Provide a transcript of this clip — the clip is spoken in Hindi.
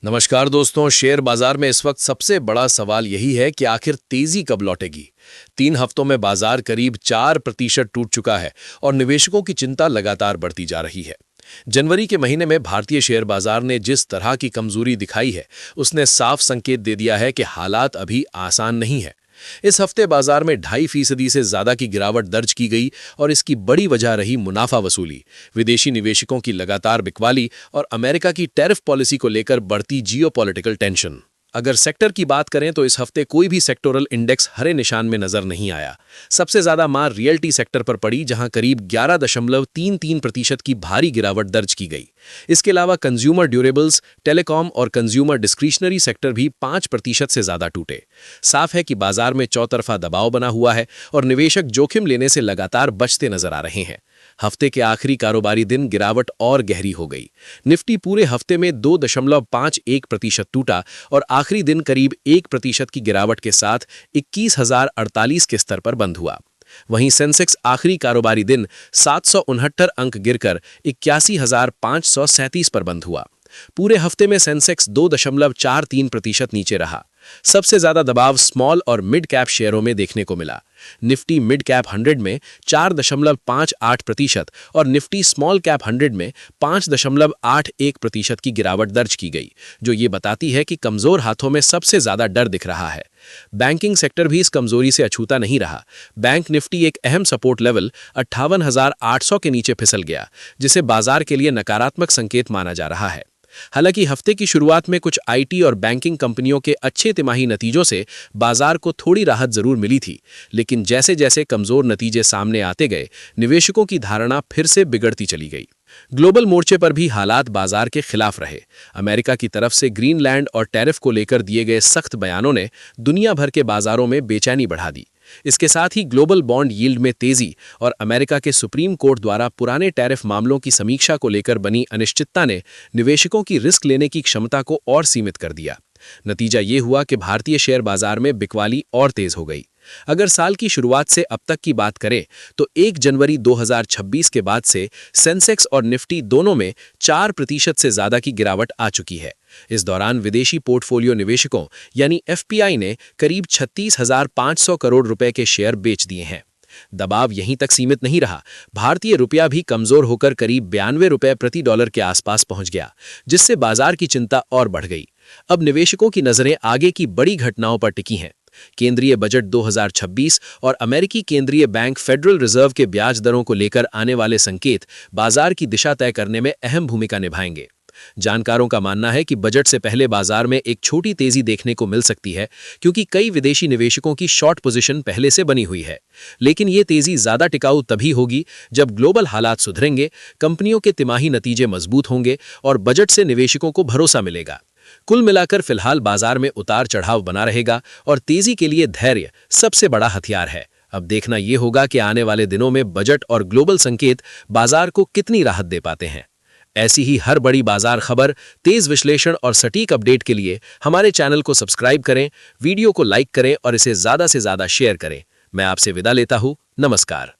नमस्कार दोस्तों। शेयर बाजार में इस वक्त सबसे बड़ा सवाल यही है कि आखिर तेजी कब लौटेगी। 3 हफ्तों में बाजार करीब 4% टूट चुका है और निवेशकों की चिंता लगातार बढ़ती जा रही है। जनवरी के महीने में भारतीय शेयर बाजार ने जिस तरह की कमजोरी दिखाई है, उसने साफ संकेत दे दिया है कि हालात अभी आसान नहीं है। इस हफ्ते बाजार में 2.5% से ज्यादा की गिरावट दर्ज की गई और इसकी बड़ी वजह रही मुनाफा वसूली, विदेशी निवेशकों की लगातार बिकवाली और अमेरिका की टैरिफ पॉलिसी को लेकर बढ़ती जियोपॉलिटिकल टेंशन। अगर सेक्टर की बात करें तो इस हफ्ते कोई भी सेक्टोरल इंडेक्स हरे निशान में नजर नहीं आया। सबसे ज्यादा मार रियल्टी सेक्टर पर पड़ी, जहां करीब 11.33% की भारी गिरावट दर्ज की गई। इसके अलावा कंज्यूमर ड्यूरेबल्स, टेलीकॉम और कंज्यूमर डिस्क्रिशनरी सेक्टर भी 5% से ज्यादा टूटे। साफ है कि बाजार में चौतरफा दबाव बना हुआ है और निवेशक जोखिम लेने से लगातार बचते नजर आ रहे हैं। हफ्ते के आखिरी कारोबारी दिन गिरावट और गहरी हो गई। निफ्टी पूरे हफ्ते में 2.51% टूटा और आखिरी दिन करीब 1% की गिरावट के साथ 21,048 के स्तर पर बंद हुआ। वहीं सेंसेक्स आखिरी कारोबारी दिन 769 अंक गिरकर 81,537 पर बंद हुआ। पूरे हफ्ते में सेंसेक्स 2.43% नीचे रहा। सबसे ज्यादा दबाव स्मॉल और मिड कैप शेयरों में देखने को मिला। निफ्टी मिड कैप 100 में 4.58% और निफ्टी स्मॉल कैप 100 में 5.81% की गिरावट दर्ज की गई, जो ये बताती है कि कमजोर हाथों में सबसे ज्यादा डर दिख रहा है। बैंकिंग सेक्टर भी इस कमजोरी से अछूता नहीं रहा। बैंक निफ्टी एक अहम सपोर्ट लेवल 58,800 के नीचे फिसल गया, जिसे बाजार के लिए नकारात्मक संकेत माना जा रहा है। हालांकि हफ्ते की शुरुआत में कुछ आईटी और बैंकिंग कंपनियों के अच्छे तिमाही नतीजों से बाजार को थोड़ी राहत जरूर मिली थी, लेकिन जैसे जैसे कमजोर नतीजे सामने आते गए, निवेशकों की धारणा फिर से बिगड़ती चली गई। ग्लोबल मोर्चे पर भी हालात बाजार के खिलाफ रहे। अमेरिका की तरफ से ग्रीनलैंड और टैरिफ को लेकर दिए गए सख्त बयानों ने दुनिया भर के बाजारों में बेचैनी बढ़ा दी। इसके साथ ही ग्लोबल बॉन्ड यील्ड में तेजी और अमेरिका के सुप्रीम कोर्ट द्वारा पुराने टैरिफ मामलों की समीक्षा को लेकर बनी अनिश्चितता ने निवेशकों की रिस्क लेने की क्षमता को और सीमित कर दिया। नतीजा ये हुआ कि भारतीय शेयर बाजार में बिकवाली और तेज हो गई। अगर साल की शुरुआत से अब तक की बात करें तो 1 जनवरी 2026 के बाद से सेंसेक्स और निफ्टी दोनों में 4% से ज्यादा की गिरावट आ चुकी है। इस दौरान विदेशी पोर्टफोलियो निवेशकों यानी एफपीआई ने करीब 36,500 करोड़ रुपए के शेयर बेच दिए हैं। दबाव यहीं तक सीमित नहीं रहा। भारतीय रुपया भी कमजोर होकर करीब 92 रुपए प्रति डॉलर के आसपास पहुंच गया, जिससे बाजार की चिंता और बढ़ गई। अब निवेशकों की नजरें आगे की बड़ी घटनाओं पर टिकी हैं। केंद्रीय बजट 2026 और अमेरिकी केंद्रीय बैंक फेडरल रिजर्व के ब्याज दरों को लेकर आने वाले संकेत बाजार की दिशा तय करने में अहम भूमिका निभाएंगे। जानकारों का मानना है कि बजट से पहले बाजार में एक छोटी तेजी देखने को मिल सकती है, क्योंकि कई विदेशी निवेशकों की शॉर्ट पोजीशन पहले से बनी हुई है। लेकिन ये तेजी ज्यादा टिकाऊ तभी होगी जब ग्लोबल हालात सुधरेंगे, कंपनियों के तिमाही नतीजे मजबूत होंगे और बजट से निवेशकों को भरोसा मिलेगा। कुल मिलाकर फिलहाल बाजार में उतार चढ़ाव बना रहेगा और तेजी के लिए धैर्य सबसे बड़ा हथियार है। अब देखना यह होगा कि आने वाले दिनों में बजट और ग्लोबल संकेत बाजार को कितनी राहत दे पाते हैं। ऐसी ही हर बड़ी बाजार खबर, तेज विश्लेषण और सटीक अपडेट के लिए हमारे चैनल को सब्सक्राइब करें, वीडियो को लाइक करें और इसे ज्यादा से ज्यादा शेयर करें। मैं आपसे विदा लेता हूं। नमस्कार।